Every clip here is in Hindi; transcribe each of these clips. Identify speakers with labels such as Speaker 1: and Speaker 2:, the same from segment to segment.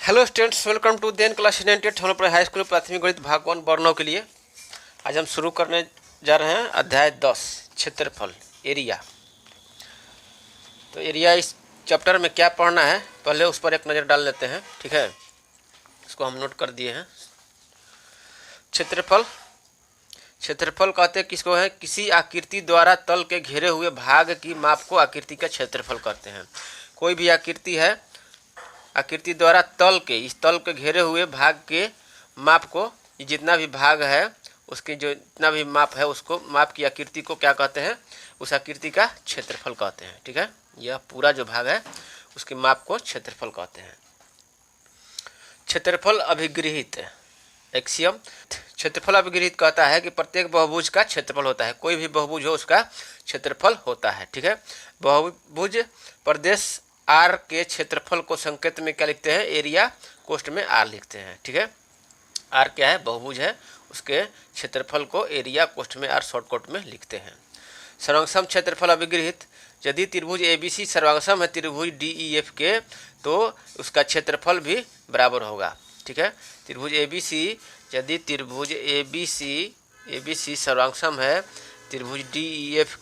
Speaker 1: Hello students, welcome to then class 98 हम लोग हाई स्कूल प्राथमिक गणित भाग 1 वर्णों के लिए। आज हम शुरू करने जा रहे हैं अध्याय 10 क्षेत्रफल एरिया। तो एरिया इस चैप्टर में क्या पढ़ना है पहले उस पर एक नज़र डाल लेते हैं। ठीक है, इसको हम नोट कर दिए हैं। क्षेत्रफल क्षेत्रफल कहते हैं किसको है? किसी आकृति द्वारा तल के घेरे हुए भाग की माप को आकृति का क्षेत्रफल कहते हैं। कोई भी आकृति है, आकृति द्वारा इस तल के घेरे हुए भाग के माप को, जितना भी भाग है उसके जो जितना भी माप है उसको, माप की आकृति को क्या कहते हैं? उस आकृति का क्षेत्रफल कहते हैं। ठीक है, यह पूरा जो भाग है उसके माप को क्षेत्रफल कहते हैं। क्षेत्रफल अभिगृहित एक्सियम। क्षेत्रफल अभिगृहित कहता है कि प्रत्येक बहुभुज का क्षेत्रफल होता है। कोई भी बहुभुज हो उसका क्षेत्रफल होता है। ठीक है, बहुभुज प्रदेश आर के क्षेत्रफल को संकेत में क्या लिखते हैं? एरिया, कोष्ठ में आर लिखते हैं। ठीक है, आर क्या है? बहुभुज है, उसके क्षेत्रफल को एरिया, कोष्ठ में आर शॉर्टकट में लिखते हैं। सर्वांगसम क्षेत्रफल अभिगृहित। यदि त्रिभुज एबीसी सर्वांगसम है त्रिभुज डीईएफ के, तो उसका क्षेत्रफल भी बराबर होगा। ठीक है, त्रिभुज एबीसी, यदि त्रिभुज एबीसी सर्वांगसम है त्रिभुज डीईएफ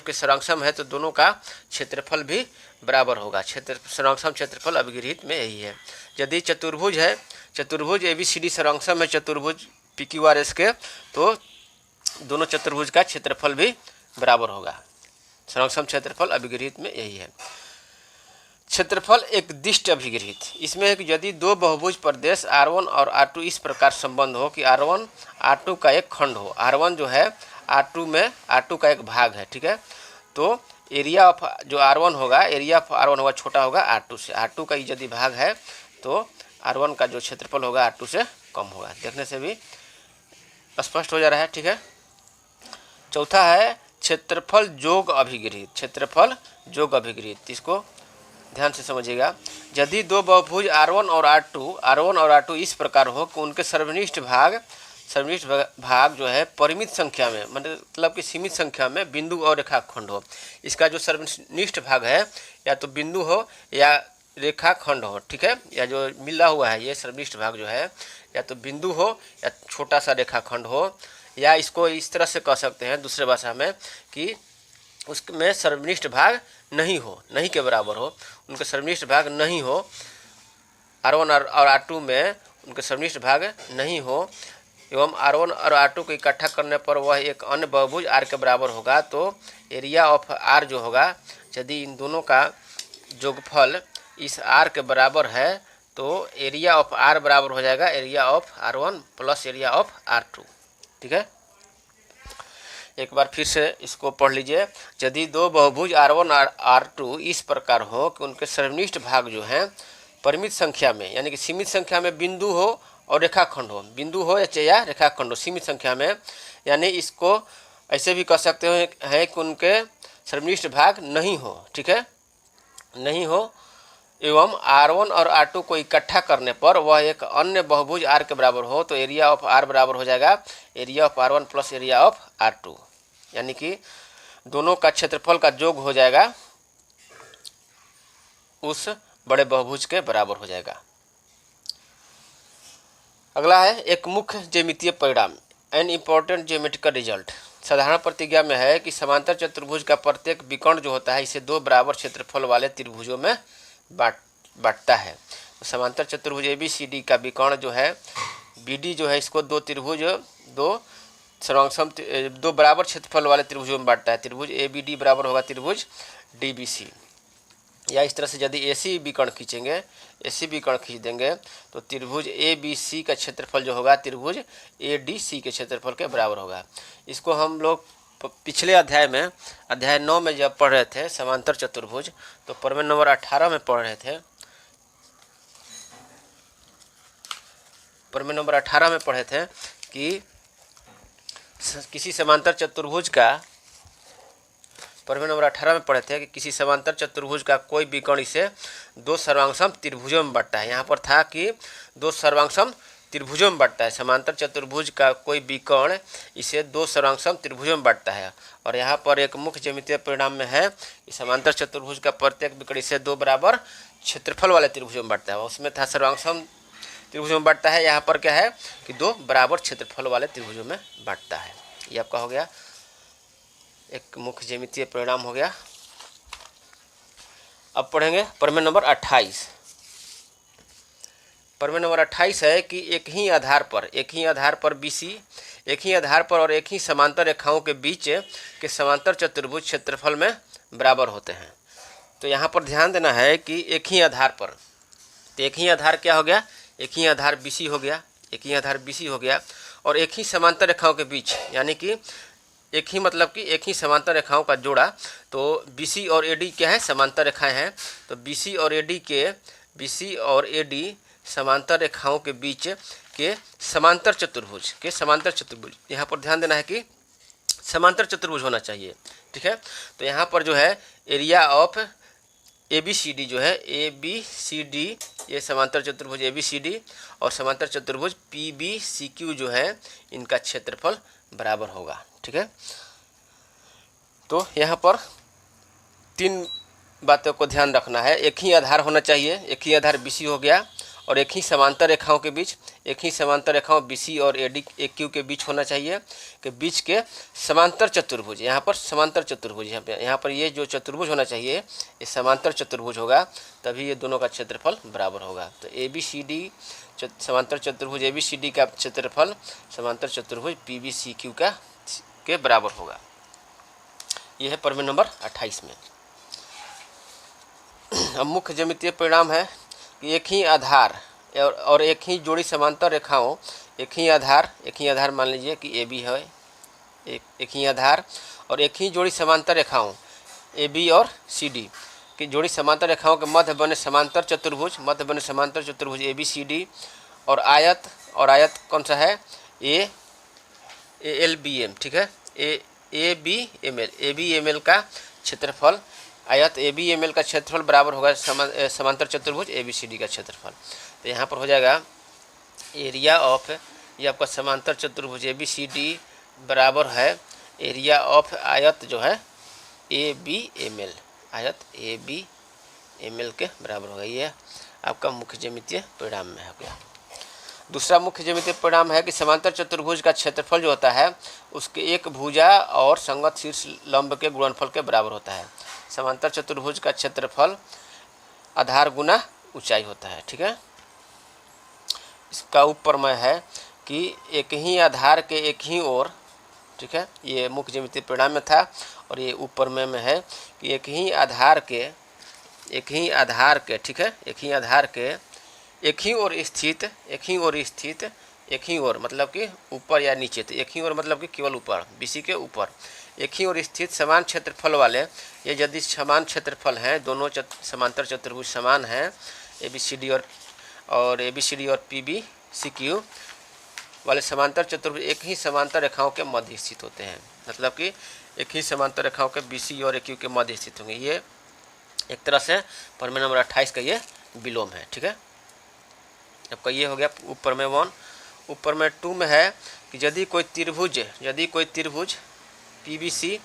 Speaker 1: के सर्वांगसम है तो दोनों का क्षेत्रफल भी बराबर होगा। सर्वांगसम क्षेत्रफल अभिगृहित में यही है। यदि चतुर्भुज है, चतुर्भुज एबीसीडी सर्वांगसम है चतुर्भुज पीक्यूआरएस के, तो दोनों चतुर्भुज का क्षेत्रफल भी बराबर होगा। सर्वांगसम क्षेत्रफल अभिगृहित में यही है। क्षेत्रफल एक दिष्ट अभिगृहित। इसमें है कि यदि दो बहुभुज प्रदेश R1 और R2 इस प्रकार संबंध हो कि R1 R2 का एक खंड हो। R1 जो है R2 में R2 का एक भाग है। ठीक है, तो एरिया ऑफ जो R1 होगा, एरिया ऑफ R1 होगा छोटा होगा R2 से। R2 का यदि भाग है तो R1 का जो क्षेत्रफल होगा R2 से कम होगा। देखने से भी स्पष्ट हो जा रहा है। ठीक है, चौथा है क्षेत्रफल जोग अभिगृहित। क्षेत्रफल जोग अभिगृहित, इसको ध्यान से समझिएगा। यदि दो बहुभुज R1 और R2 इस प्रकार हो कि उनके सर्वनिष्ठ भाग जो है परिमित संख्या में, मतलब कि सीमित संख्या में बिंदु और रेखाखंड हो। इसका जो सर्वनिष्ठ भाग है या तो बिंदु हो या रेखाखंड हो। ठीक है, या जो मिला हुआ है ये सर्वनिष्ठ भाग जो है या तो बिंदु हो या छोटा सा रेखाखंड हो, या इसको इस तरह से कह सकते हैं दूसरे भाषा में कि उसमें सर्वनिष्ठ भाग नहीं हो, नहीं के बराबर हो, उनके सर्वनिष्ठ भाग नहीं हो। R1 और R2 में उनके सर्वनिष्ठ भाग नहीं हो एवं R1 और R2 को इकट्ठा करने पर वह एक अन्य बहुभुज R के बराबर होगा, तो एरिया ऑफ R जो होगा, यदि इन दोनों का जोगफल इस R के बराबर है तो एरिया ऑफ R बराबर हो जाएगा area of R1 plus area of R2। ठीक है, एक बार फिर से इसको पढ़ लीजिए। यदि दो बहुभुज R1 और R2 इस प्रकार हो कि उनके सर्वनिष्ठ भाग जो हैं परिमित संख्या में, यानी कि सीमित संख्या में बिंदु हो और रेखाखंड हो, बिंदु हो या रेखाखंड हो सीमित संख्या में, यानी इसको ऐसे भी कह सकते हैं कि उनके सर्वनिष्ठ भाग नहीं हो। ठीक है, नहीं हो एवं R1 और R2 को इकट्ठा करने पर वह एक अन्य बहुभुज R के बराबर हो, तो एरिया ऑफ R बराबर हो जाएगा area of R1 plus area of R2, यानी कि दोनों का क्षेत्रफल का योग हो जाएगा उस बड़े बहुभुज के बराबर हो जाएगा। अगला है एक मुख्य ज्यामितीय परिणाम, एन इम्पोर्टेंट ज्योमेट्रिकल रिजल्ट। साधारण प्रतिज्ञा में है कि समांतर चतुर्भुज का प्रत्येक विकर्ण जो होता है इसे दो बराबर क्षेत्रफल वाले त्रिभुजों में बांटता है। तो समांतर चतुर्भुज ABCD का विकर्ण जो है BD जो है, इसको दो बराबर क्षेत्रफल वाले त्रिभुजों में बांटता है। त्रिभुज ABD बराबर होगा त्रिभुज DBC। या इस तरह से यदि AC विकर्ण खींच देंगे तो त्रिभुज ABC का क्षेत्रफल जो होगा त्रिभुज ADC के क्षेत्रफल के बराबर होगा। इसको हम लोग पिछले अध्याय 9 में जब पढ़ रहे थे समांतर चतुर्भुज, तो प्रमेय नंबर 18 में पढ़ रहे थे। प्रमेय नंबर 18 में पढ़े थे कि किसी समांतर चतुर्भुज का, प्रमेय नंबर 18 में पढ़े थे कि किसी समांतर चतुर्भुज का कोई विकर्ण इसे दो सर्वांगसम त्रिभुजों में बांटता है। यहाँ पर था कि दो सर्वांगसम त्रिभुजों में बांटता है। समांतर चतुर्भुज का कोई विकर्ण इसे दो सर्वांगसम त्रिभुजों में बांटता है। और यहाँ पर एक मुख्य ज्यामितीय परिणाम में है कि समांतर चतुर्भुज का प्रत्येक विकर्ण इसे दो बराबर क्षेत्रफल वाले त्रिभुजों में बांटता है। उसमें था सर्वांगसम त्रिभुजों में बांटता है, यहाँ पर क्या है कि दो बराबर क्षेत्रफल वाले त्रिभुजों में बांटता है। ये आपका हो गया एक मुख्य ज्यामितीय परिणाम हो गया। अब पढ़ेंगे प्रमेय नंबर 28। प्रमेय नंबर 28 है कि एक ही आधार पर BC, एक ही आधार पर और एक ही समांतर रेखाओं के बीच के समांतर चतुर्भुज क्षेत्रफल में बराबर होते हैं। तो यहाँ पर ध्यान देना है कि एक ही आधार पर, तो एक ही आधार क्या हो गया, एक ही आधार BC हो गया, एक ही आधार BC हो गया, और एक ही समांतर रेखाओं के बीच, यानी कि एक ही मतलब कि एक ही समांतर रेखाओं का जोड़ा। तो BC और AD क्या है, समांतर रेखाएं हैं। तो BC और AD समांतर रेखाओं के बीच के समांतर चतुर्भुज, यहाँ पर ध्यान देना है कि समांतर चतुर्भुज होना चाहिए, ठीक है। तो यहाँ पर जो है एरिया ऑफ ABCD जो है ABCD, ये समांतर चतुर्भुज ABCD और समांतर चतुर्भुज PBCQ जो है इनका क्षेत्रफल बराबर होगा, ठीक है। तो यहाँ पर तीन बातों को ध्यान रखना है। एक ही आधार होना चाहिए, एक ही आधार BC हो गया, और एक ही समांतर रेखाओं के बीच, एक ही समांतर रेखाओं BC और AQ के बीच होना चाहिए कि बीच के समांतर चतुर्भुज, यहाँ पर समांतर चतुर्भुज, यहाँ पर ये जो चतुर्भुज होना चाहिए ये समांतर चतुर्भुज होगा, तभी ये दोनों का क्षेत्रफल बराबर होगा। तो ABCD समांतर चतुर्भुज ABCD का क्षेत्रफल समांतर चतुर्भुज PBCQ के बराबर होगा। यह है प्रमेय नंबर 28 में। अब मुख्य ज्यामितीय परिणाम है कि एक ही आधार और एक ही जोड़ी समांतर रेखाओं, एक ही आधार मान लीजिए कि AB है, एक ही आधार और एक ही जोड़ी समांतर रेखाओं AB और CD की जोड़ी समांतर रेखाओं के मध्य बने समांतर चतुर्भुज, ABCD, और आयत कौन सा है, ALBM, ठीक है, ABML का क्षेत्रफल, आयत ABML का क्षेत्रफल बराबर होगा समांतर चतुर्भुज ABCD का क्षेत्रफल। तो यहाँ पर हो जाएगा एरिया ऑफ, ये आपका समांतर चतुर्भुज ABCD बराबर है एरिया ऑफ आयत जो है ABML, आयत ABML के बराबर होगा। ये आपका मुख्य ज्यामितीय परिणाम में हो गया। दूसरा मुख्य ज्यामितीय परिणाम है कि समांतर चतुर्भुज का क्षेत्रफल जो होता है उसके एक भुजा और संगत शीर्ष लंब के गुणनफल के बराबर होता है। समांतर चतुर्भुज का क्षेत्रफल आधार गुना ऊंचाई होता है, ठीक है। इसका उपप्रमेय है कि एक ही आधार के एक ही ओर, ठीक है, ये मुख्य ज्यामितीय परिणाम में था, और ये उपप्रमेय में है कि एक ही आधार के, ठीक है, एक ही ओर मतलब कि ऊपर या नीचे, तो एक ही ओर मतलब कि केवल ऊपर, BC के ऊपर एक ही ओर स्थित समान क्षेत्रफल वाले, ये यदि समान क्षेत्रफल हैं, दोनों समांतर चतुर्भुज समान हैं ABCD और PBCQ वाले समांतर चतुर्भुज एक ही समांतर रेखाओं के मध्य स्थित होते हैं। मतलब कि एक ही समांतर रेखाओं के BC और AQ के मध्य स्थित होंगे। ये एक तरह से प्रमेय नंबर 28 का ये विलोम है, ठीक है। आपका ये हो गया उपप्रमेय 1। उपप्रमेय 2 में है कि यदि कोई त्रिभुज PBC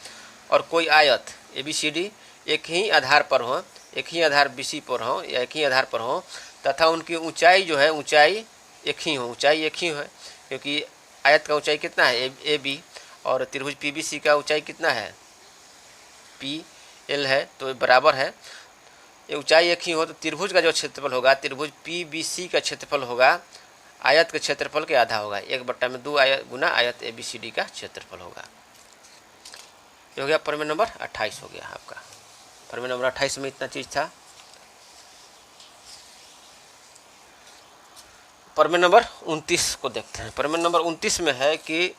Speaker 1: और कोई आयत ABCD एक ही आधार पर हो, एक ही आधार BC पर हो या एक ही आधार पर हो, तथा उनकी ऊंचाई जो है एक ही हो, क्योंकि आयत का ऊंचाई कितना है AB और त्रिभुज PBC का ऊंचाई कितना है PL है, तो बराबर है, ये ऊंचाई एक ही हो, तो त्रिभुज का जो क्षेत्रफल होगा, त्रिभुज PBC का क्षेत्रफल होगा आयत के क्षेत्रफल के आधा होगा, 1/2 आयत गुना आयत ABCD का क्षेत्रफल होगा। ये हो गया प्रमेय नंबर 28 हो गया आपका। प्रमेय नंबर 28 में इतना चीज था। प्रमेय नंबर 29 को देखते हैं। प्रमेय नंबर 29 में है कि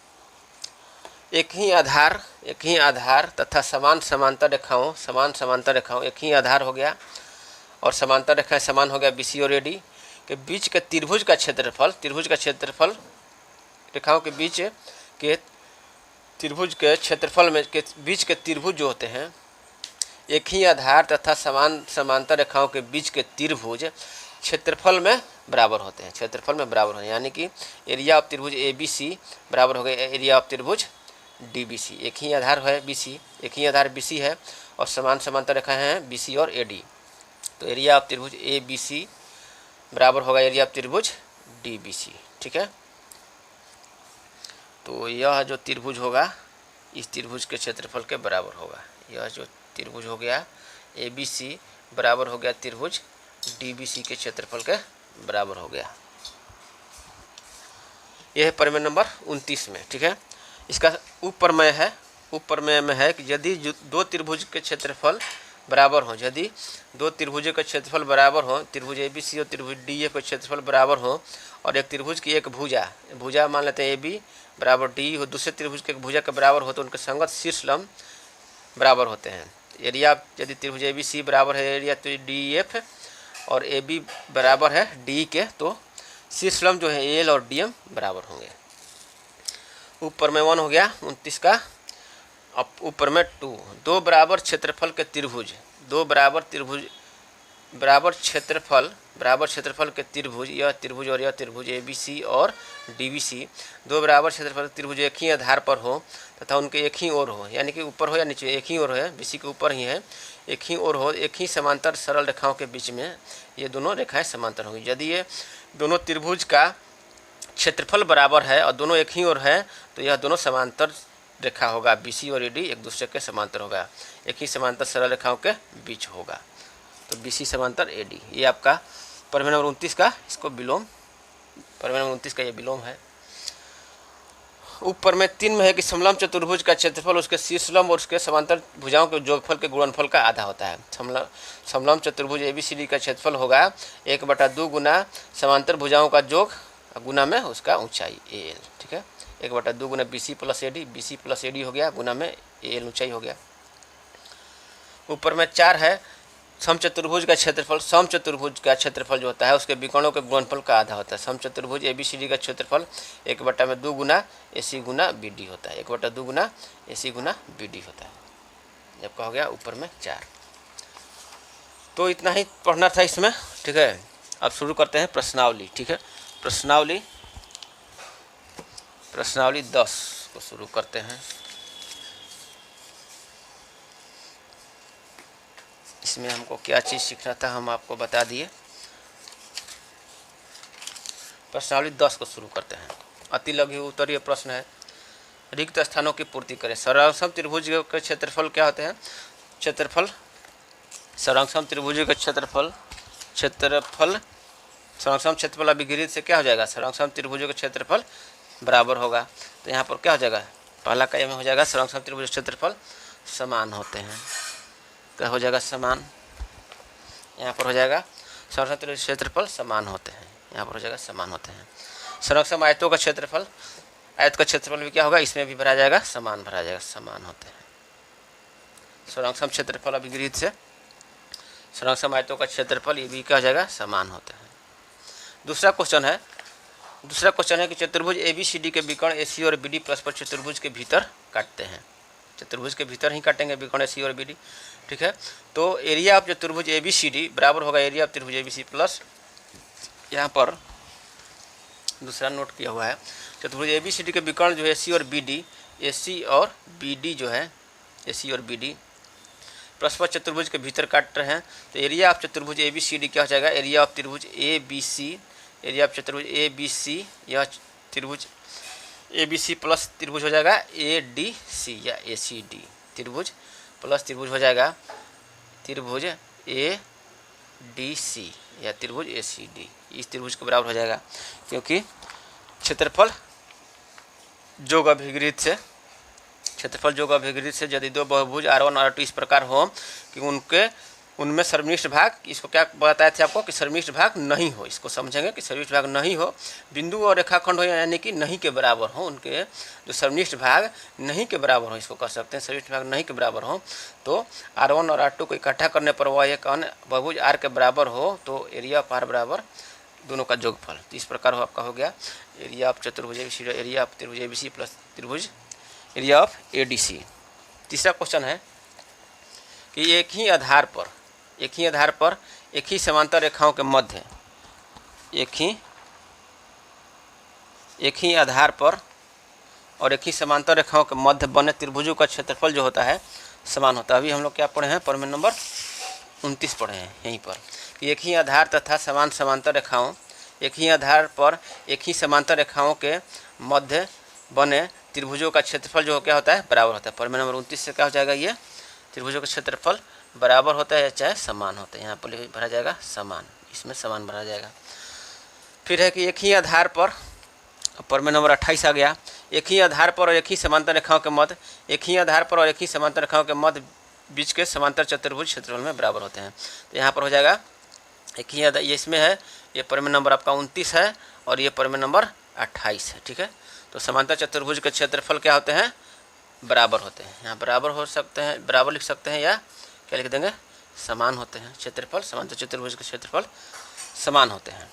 Speaker 1: एक ही आधार तथा समान समांतर रेखाओं एक ही आधार हो गया और समांतर रेखाएं समान हो गया BC और AD के बीच के त्रिभुज का क्षेत्रफल रेखाओं के बीच के त्रिभुज के क्षेत्रफल में के बीच के त्रिभुज जो होते हैं एक ही आधार तथा समान समांतर रेखाओं के बीच के त्रिभुज क्षेत्रफल में बराबर होते हैं, क्षेत्रफल में बराबर होते हैं। यानी कि एरिया ऑफ त्रिभुज ए बी सी बराबर हो गया एरिया ऑफ त्रिभुज डी बी सी। एक ही आधार है बी सी, एक ही आधार बी सी है और समान समांतर रेखाएं हैं बी सी और ए डी। तो एरिया ऑफ त्रिभुज ए बी सी बराबर होगा एरिया ऑफ त्रिभुज डी बी सी। ठीक है, तो यह जो त्रिभुज होगा इस त्रिभुज के क्षेत्रफल के बराबर होगा। यह जो त्रिभुज हो गया ए बी सी बराबर हो गया त्रिभुज डी बी सी के क्षेत्रफल के बराबर हो गया। यह है प्रमेय नंबर 29 में। ठीक है, इसका उपप्रमेय है, उपप्रमेय में है कि यदि दो त्रिभुज के क्षेत्रफल बराबर हो, यदि दो त्रिभुजों का क्षेत्रफल बराबर हो, त्रिभुज ए बी सी और त्रिभुज डी एफ का क्षेत्रफल बराबर हो और एक त्रिभुज की एक भुजा मान लेते हैं ए बी बराबर डी हो, दूसरे त्रिभुज के भुजा के बराबर हो तो उनके संगत शीर्ष लंब बराबर होते हैं। एरिया यदि त्रिभुज ए बी सी बराबर है एरिया तो डी एफ और ए बी बराबर है डी के, तो शीर्ष लंब जो है एल और डी एम बराबर होंगे। उपप्रमेय 1 हो गया 29 का। अब उपप्रमेय 2, दो बराबर क्षेत्रफल के त्रिभुज, दो बराबर क्षेत्रफल के त्रिभुज, यह त्रिभुज और यह त्रिभुज ए बी सी और डी बी सी, दो बराबर क्षेत्रफल के त्रिभुज एक ही आधार पर हो तथा उनके एक ही ओर हो, यानी कि ऊपर हो या नीचे एक ही ओर है, बी सी के ऊपर ही है, एक ही ओर हो, एक ही समांतर सरल रेखाओं के बीच में ये दोनों रेखाएं समांतर होंगी। यदि ये दोनों त्रिभुज का क्षेत्रफल बराबर है और दोनों एक ही ओर है तो यह दोनों समांतर रेखा होगा, बी सी और ए डी एक दूसरे के समांतर होगा, एक ही समांतर सरल रेखाओं के बीच होगा। तो बी सी समांतर ए डी, ये आपका प्रमेय नंबर 29 का, इसको विलोम, प्रमेय नंबर 29 का ये विलोम है। उपप्रमेय 3 में है कि समलंब चतुर्भुज का क्षेत्रफल उसके शीर्ष लंब और उसके समांतर भुजाओं के योगफल के गुणनफल का आधा होता है। समलंब चतुर्भुज ए बी सी डी का क्षेत्रफल होगा 1/2 गुना समांतर भुजाओं का योग गुना में उसका ऊंचाई ए एल। ठीक है, 1/2 गुना B C plus A D हो गया गुना में ए एल ऊंचाई हो गया। उपप्रमेय 4 है समचतुर्भुज का क्षेत्रफल जो होता है उसके विकर्णों के गुणनफल का आधा होता है। समचतुर्भुज ए बी सी डी का क्षेत्रफल 1/2 गुना ए सी गुना बी डी होता है, 1/2 गुना ए सी गुना बी डी होता है। जब हो गया उपप्रमेय 4। तो इतना ही पढ़ना था इसमें। ठीक है, अब शुरू करते हैं प्रश्नावली। ठीक है, प्रश्नावली 10 को शुरू करते हैं। इसमें हमको क्या चीज़ सीखना था हम आपको बता दिए। प्रश्नावली 10 को शुरू करते हैं। अति लघु उत्तरीय प्रश्न है, रिक्त स्थानों की पूर्ति करें। सर्वांगसम त्रिभुज के क्षेत्रफल क्या होते हैं? सर्वांगसम त्रिभुज का क्षेत्रफल सर्वांगसम क्षेत्रफल अभिगृहित से क्या हो जाएगा? सर्वांगसम त्रिभुजों का क्षेत्रफल बराबर होगा। तो यहाँ पर क्या हो जाएगा? पहला काया में हो जाएगा सर्वांगसम त्रिभुज क्षेत्रफल समान होते हैं। क्या हो जाएगा? समान। यहाँ पर हो जाएगा सर्वांगसम त्रिभुज क्षेत्रफल समान होते हैं। यहाँ पर हो जाएगा समान होते हैं। सर्वांगसम आयतों का क्षेत्रफल, आयत का क्षेत्रफल भी क्या होगा? इसमें भी भरा जाएगा, समान भरा जाएगा, समान होते हैं। सर्वांगसम क्षेत्रफल अभिगृहित से सर्वांगसम आयतों का क्षेत्रफल ये भी क्या हो जाएगा? समान होते हैं। दूसरा क्वेश्चन है कि चतुर्भुज ए बी सी डी के विकर्ण ए सी और बी डी परस्पर चतुर्भुज के भीतर काटते हैं। चतुर्भुज के भीतर ही काटेंगे विकर्ण ए सी और बी डी। ठीक है, तो एरिया ऑफ चतुर्भुज ए बी सी डी बराबर होगा एरिया ऑफ त्रिभुज ए बी सी प्लस, यहाँ पर दूसरा नोट किया हुआ है, चतुर्भुज ए बी सी डी के विकर्ण जो है ए सी और बी डी, ए सी और बी डी जो है, ए सी और बी डी परस्पर चतुर्भुज के भीतर काट रहे हैं। तो एरिया ऑफ चतुर्भुज ए बी सी डी क्या हो जाएगा? एरिया ऑफ त्रिभुज A B C, area of चतुर्भुज ए बी सी, यह त्रिभुज ए बी सी प्लस त्रिभुज हो जाएगा ए डी सी या ए सी डी, त्रिभुज प्लस त्रिभुज हो जाएगा त्रिभुज ए डी सी या त्रिभुज ए सी डी, इस त्रिभुज के बराबर हो जाएगा, क्योंकि क्षेत्रफल जोग अभिगृहित से यदि दो बहुभुज R1 और R2 इस प्रकार हो कि उनमें सर्वनिष्ठ भाग, इसको क्या बताए थे आपको कि सर्वनिष्ठ भाग नहीं हो, इसको समझेंगे कि सर्वनिष्ठ भाग नहीं हो, बिंदु और रेखाखंड हो यानी कि नहीं के बराबर हो, उनके जो सर्वनिष्ठ भाग नहीं के बराबर हो, इसको कह सकते हैं सर्वनिष्ठ भाग नहीं के बराबर हो, तो R1 और R2 को इकट्ठा करने पर वह एक अन्य बहुभुज R के बराबर हो, तो एरिया ऑफ R बराबर दोनों का जोगफल। तो इस प्रकार हो आपका हो गया एरिया ऑफ चतुर्भुज एरिया ऑफ त्रिभुज ए बी सी प्लस त्रिभुज area of A D C. तीसरा क्वेश्चन है कि एक ही आधार पर एक ही समांतर रेखाओं के मध्य एक ही आधार पर और एक ही समांतर रेखाओं के मध्य बने त्रिभुजों का क्षेत्रफल जो होता है समान होता है। अभी हम लोग क्या पढ़े हैं, प्रमेय नंबर 29 पढ़े हैं यहीं पर। एक ही आधार तथा समांतर रेखाओं एक ही आधार पर एक ही समांतर रेखाओं के मध्य बने त्रिभुजों का क्षेत्रफल जो क्या होता है बराबर होता है। प्रमेय नंबर 29 से क्या हो जाएगा, ये त्रिभुजों का क्षेत्रफल बराबर होता है चाहे समान होता है। यहाँ पर भरा जाएगा समान, इसमें समान भरा जाएगा। फिर है कि एक ही आधार पर, प्रमेय नंबर 28 आ गया, एक ही आधार पर और एक ही समांतर रेखाओं के मध्य एक ही आधार पर और एक ही समांतर रेखाओं के मध्य बीच के समांतर चतुर्भुज क्षेत्रफल में बराबर होते हैं। तो यहाँ पर हो जाएगा एक ही ये इसमें है, ये प्रमेय नंबर आपका 29 है और ये प्रमेय नंबर 28 है। ठीक है, तो समांतर चतुर्भुज के क्षेत्रफल क्या होते हैं बराबर होते हैं। यहाँ बराबर हो सकते हैं, बराबर लिख सकते हैं या क्या लिख देंगे समान होते हैं। क्षेत्रफल समांतर चतुर्भुज के क्षेत्रफल समान होते हैं।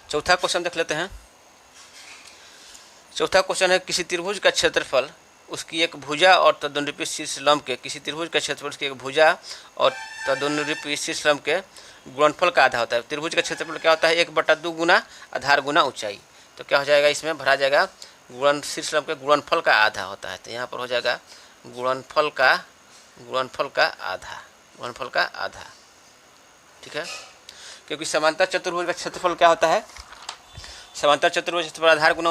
Speaker 1: चौथा क्वेश्चन देख लेते हैं। चौथा क्वेश्चन है किसी त्रिभुज का क्षेत्रफल उसकी एक भुजा और तदनुरूपी शीर्ष लंब के किसी त्रिभुज का क्षेत्रफल उसकी एक भुजा और तदनुरूपी शीर्ष लंब के गुणनफल का आधा होता है। त्रिभुज का क्षेत्रफल क्या होता है 1/2 गुना आधार गुना ऊंचाई। तो क्या हो जाएगा, इसमें भरा जाएगा शीर्ष लंब के गुणनफल का आधा होता है। तो यहाँ पर हो जाएगा गुणनफल का आधा। ठीक है, क्योंकि समांतर चतुर्भुज का क्षेत्रफल क्या होता है, समांतर चतुर्भुज क्षेत्रफल आधार गुना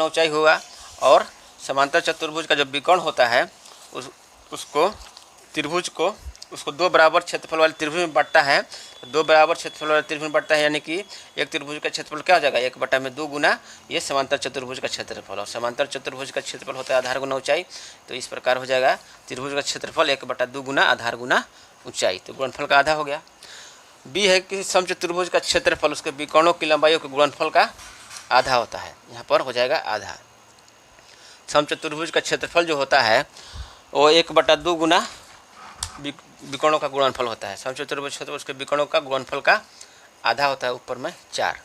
Speaker 1: ऊंचाई हुआ और समांतर चतुर्भुज का जो विकर्ण होता है उसको दो बराबर क्षेत्रफल वाले त्रिभुज में बांटता है। तो दो बराबर क्षेत्रफल वाले त्रिभुज में बांटता है, यानी कि एक त्रिभुज का क्षेत्रफल क्या हो जाएगा 1/2 गुना ये समांतर चतुर्भुज का क्षेत्रफल, और समांतर चतुर्भुज का क्षेत्रफल होता है आधार गुना ऊंचाई। तो इस प्रकार हो जाएगा त्रिभुज का क्षेत्रफल 1/2 गुना आधार गुना ऊंचाई। तो गुणनफल का आधा हो गया। बी है कि समचतुर्भुज का क्षेत्रफल उसके विकर्णों की लंबाइयों के गुणनफल का आधा होता है। यहाँ पर हो जाएगा आधा। समचतुर्भुज का क्षेत्रफल जो होता है वो 1/2 गुना विकर्णों का गुणनफल होता है। समचतुर्भुज क्षेत्रफल उसके विकर्णों का गुणनफल का आधा होता है, ऊपर में 4।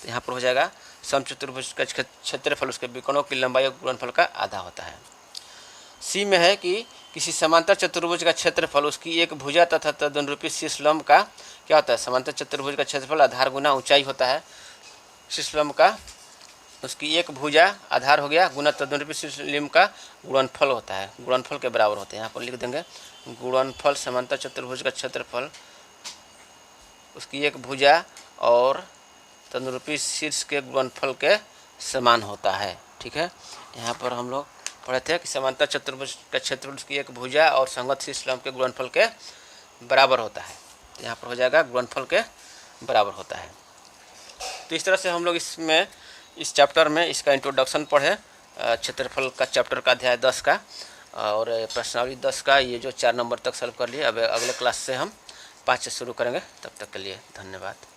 Speaker 1: तो यहाँ पर हो जाएगा समचतुर्भुज का क्षेत्रफल उसके विकर्णों की लंबाइयों के गुणनफल का आधा होता है। सी में है कि किसी समांतर चतुर्भुज का क्षेत्रफल उसकी एक भुजा तथा तदनुरूपी शीर्ष लंब का क्या होता है, समांतर चतुर्भुज का क्षेत्रफल आधार गुना ऊंचाई होता है। शीर्ष लंब का उसकी एक भुजा आधार हो गया गुना तदनुरूपी शीर्ष लंब का गुणनफल होता है, गुणनफल के बराबर होते हैं। यहाँ पर लिख देंगे गुणनफल समांतर चतुर्भुज का क्षेत्रफल उसकी एक भुजा और तदनुरूपी शीर्ष के गुणनफल के समान होता है। ठीक है, यहाँ पर हम लोग पढ़े थे कि समांतर चतुर्भुज का क्षेत्रफल उसकी एक भुजा और संगत शीर्ष लंब के गुणनफल के बराबर होता है। तो यहाँ पर हो जाएगा गुणनफल के बराबर होता है। तो इस तरह से हम लोग इस चैप्टर में इसका इंट्रोडक्शन पढ़े, क्षेत्रफल का चैप्टर का अध्याय 10 का और प्रश्नावली 10 का ये जो 4 नंबर तक सॉल्व कर लिए। अब अगले क्लास से हम 5 से शुरू करेंगे। तब तक के लिए धन्यवाद।